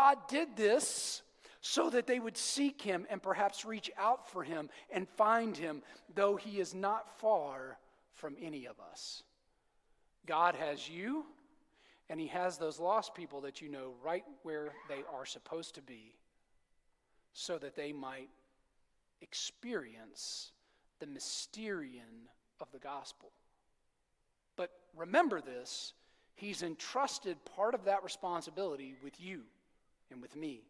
God did this so that they would seek him and perhaps reach out for him and find him, though he is not far from any of us. God has you, and he has those lost people that you know right where they are supposed to be, so that they might experience the mysterion of the gospel. But remember this, he's entrusted part of that responsibility with you and with me.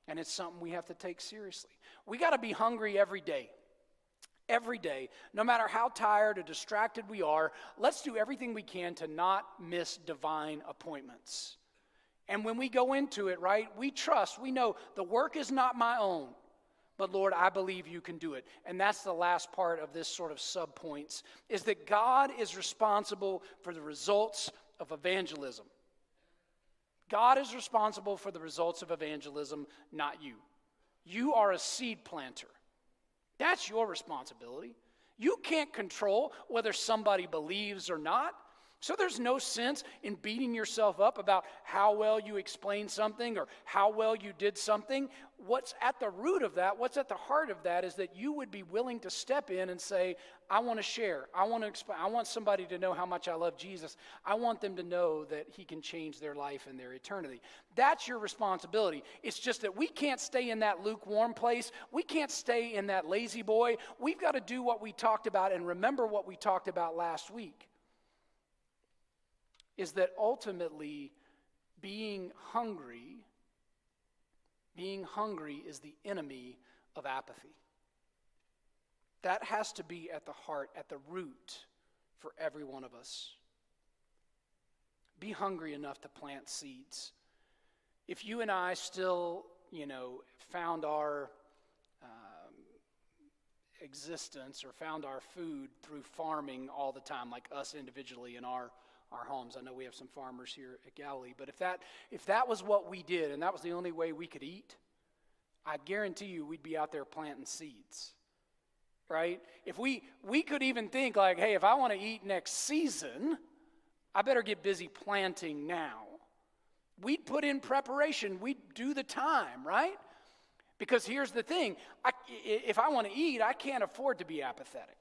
And it's something we have to take seriously. We got to be hungry every day. Every day, no matter how tired or distracted we are, let's do everything we can to not miss divine appointments. And when we go into it, right, we trust, we know the work is not my own, but Lord, I believe you can do it. And that's the last part of this sort of subpoints, is that God is responsible for the results of evangelism. God is responsible for the results of evangelism, not you. You are a seed planter. That's your responsibility. You can't control whether somebody believes or not. So there's no sense in beating yourself up about how well you explained something or how well you did something. What's at the root of that, what's at the heart of that, is that you would be willing to step in and say, I want to share. I want to explain. I want somebody to know how much I love Jesus. I want them to know that he can change their life and their eternity. That's your responsibility. It's just that we can't stay in that lukewarm place. We can't stay in that lazy boy. We've got to do what we talked about and remember what we talked about last week. Is that ultimately being hungry is the enemy of apathy. That has to be at the heart, at the root for every one of us. Be hungry enough to plant seeds. If you and I still, found our existence or found our food through farming all the time, like us individually in our homes. I know we have some farmers here at Galilee, but if that was what we did and that was the only way we could eat, I guarantee you we'd be out there planting seeds, right? If we could even think like, hey, if I want to eat next season, I better get busy planting now. We'd put in preparation. We'd do the time, right? Because here's the thing. If I want to eat, I can't afford to be apathetic.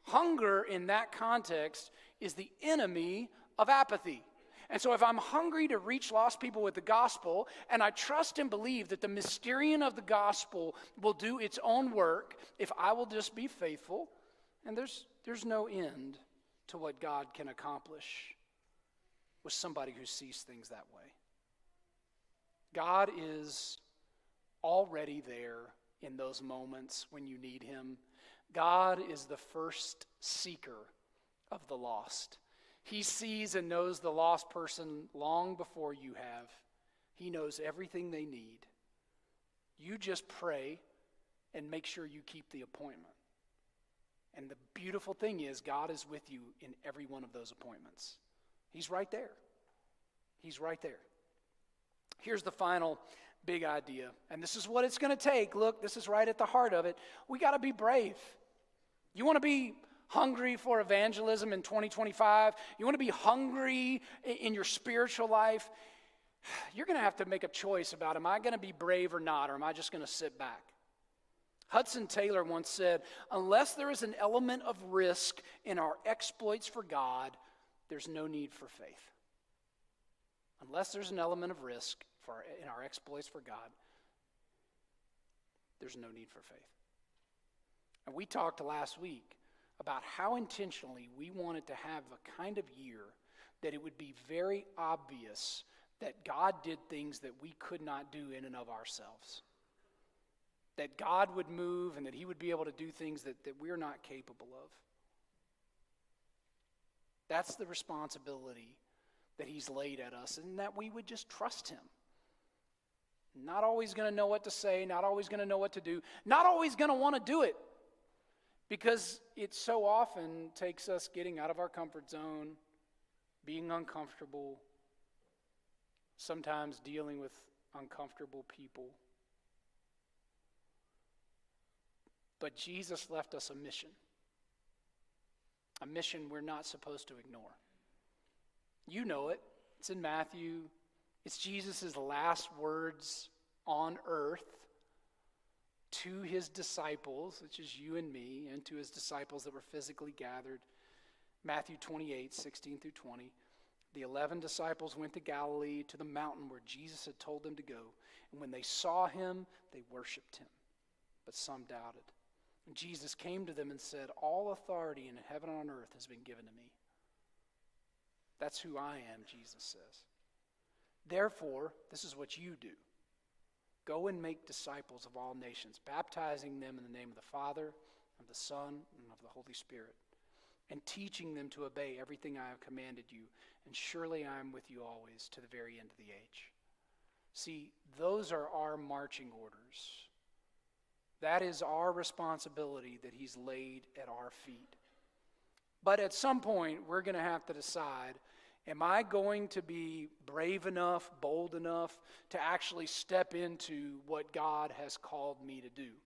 Hunger in that context is the enemy of apathy. And so if I'm hungry to reach lost people with the gospel, and I trust and believe that the mysterion of the gospel will do its own work, if I will just be faithful, and there's no end to what God can accomplish with somebody who sees things that way. God is already there in those moments when you need him. God is the first seeker of the lost. He sees and knows the lost person long before you have. He knows everything they need. You just pray and make sure you keep the appointment. And the beautiful thing is, God is with you in every one of those appointments. He's right there. He's right there. Here's the final big idea, and this is what it's going to take. Look, this is right at the heart of it. We got to be brave. You want to be hungry for evangelism in 2025? You want to be hungry in your spiritual life? You're going to have to make a choice about, am I going to be brave or not, or am I just going to sit back? Hudson Taylor once said, unless there is an element of risk in our exploits for God, there's no need for faith. Unless there's an element of risk in our exploits for God, there's no need for faith. And we talked last week about how intentionally we wanted to have a kind of year that it would be very obvious that God did things that we could not do in and of ourselves. That God would move and that he would be able to do things that we're not capable of. That's the responsibility that he's laid at us, and that we would just trust him. Not always going to know what to say, not always going to know what to do, not always going to want to do it, because it so often takes us getting out of our comfort zone, being uncomfortable, sometimes dealing with uncomfortable people. But Jesus left us a mission we're not supposed to ignore. You know it. It's in Matthew It's Jesus' last words on earth to his disciples, which is you and me, and to his disciples that were physically gathered. Matthew 28, 16 through 20. The 11 disciples went to Galilee, to the mountain where Jesus had told them to go. And when they saw him, they worshiped him. But some doubted. And Jesus came to them and said, all authority in heaven and on earth has been given to me. That's who I am, Jesus says. Therefore, this is what you do. Go and make disciples of all nations, baptizing them in the name of the Father, of the Son, and of the Holy Spirit, and teaching them to obey everything I have commanded you. And surely I am with you always to the very end of the age. See, those are our marching orders. That is our responsibility that he's laid at our feet. But at some point, we're going to have to decide, am I going to be brave enough, bold enough to actually step into what God has called me to do?